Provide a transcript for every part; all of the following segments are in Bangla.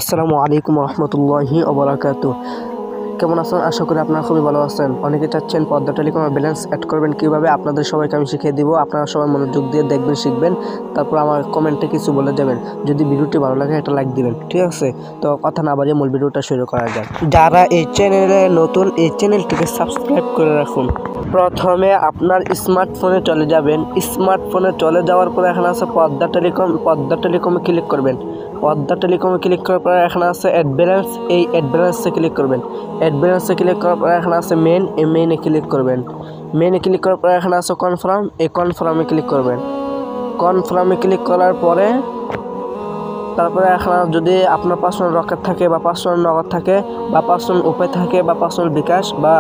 আসসালামু আলাইকুম রহমতুল্লাহি ওবারাকাতু। কেমন আছেন? আশা করি আপনারা খুবই ভালো আছেন। অনেকে চাচ্ছেন পদ্মা টেলিকমে ব্যালেন্স অ্যাড করবেন কীভাবে, আপনাদের সবাইকে আমি শিখিয়ে দিব। আপনারা সবাই মনোযোগ দিয়ে দেখবেন, শিখবেন, তারপর আমার কমেন্টে কিছু বলে যাবেন। যদি ভিডিওটি ভালো লাগে একটা লাইক দিবেন, ঠিক আছে? তো কথা না বাড়িয়ে মূল ভিডিওটা শুরু করা যাক। যারা এই চ্যানেলে নতুন, এই চ্যানেলটিকে সাবস্ক্রাইব করে রাখুন। প্রথমে আপনার স্মার্টফোনে চলে যাবেন। স্মার্টফোনে চলে যাওয়ার পরে এখানে আছে পদ্মা টেলিকমে ক্লিক করবেন। পদ্মা টেলিকমে ক্লিক করার পরে এখানে আছে অ্যাড ব্যালেন্স, এই অ্যাড ব্যালেন্সে ক্লিক করবেন। অ্যাড ব্যালেন্সে ক্লিক করার পরে এখানে আছে মেইন, এই মেইনে ক্লিক করবেন। মেইনে ক্লিক করার পরে এখানে আছে কনফার্ম, এই কনফার্মে ক্লিক করবেন। কনফার্মে ক্লিক করার পরে তারপরে এখানে যদি আপনার পার্সোনাল রকেট থাকে বা পার্সোনাল নগদ থাকে বা পার্সোনাল উপায় থাকে বা পার্সোনাল বিকাশ বা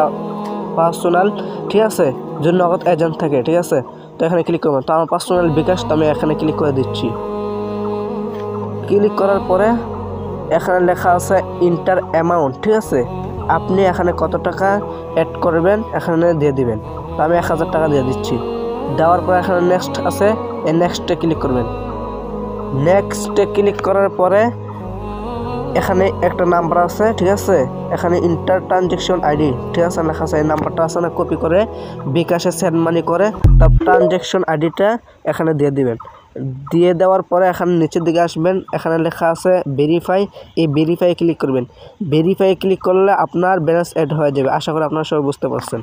পার্সোনাল, ঠিক আছে, যদি নগদ এজেন্ট থাকে, ঠিক আছে, তো এখানে ক্লিক করবেন। তো আমার পার্সোনাল বিকাশ, তো আমি এখানে ক্লিক করে দিচ্ছি। ক্লিক করার পরে এখানে লেখা আছে ইন্টার অ্যামাউন্ট, ঠিক আছে, আপনি এখানে কত টাকা অ্যাড করবেন এখানে দিয়ে দিবেন। তো আমি 1000 টাকা দিয়ে দিচ্ছি। দেওয়ার পরে এখানে নেক্সট আছে, এই নেক্সটে ক্লিক করবেন। নেক্সটে ক্লিক করার পরে এখানে একটা নাম্বার আছে, ঠিক আছে, এখানে ইন্টার ট্রানজ্যাকশন আইডি, ঠিক আছে, লেখা আছে। এই নাম্বারটা আছে না, কপি করে বিকাশে সেন্ড মানি করে তারপর ট্রানজ্যাকশন আইডিটা এখানে দিয়ে দিবেন। দিয়ে দেওয়ার পরে এখানে নিচের দিকে আসবেন, এখানে লেখা আছে ভেরিফাই, এই ভেরিফাই ক্লিক করবেন। ভেরিফাই ক্লিক করলে আপনার ব্যালেন্স অ্যাড হয়ে যাবে। আশা করি আপনারা সবাই বুঝতে পারছেন।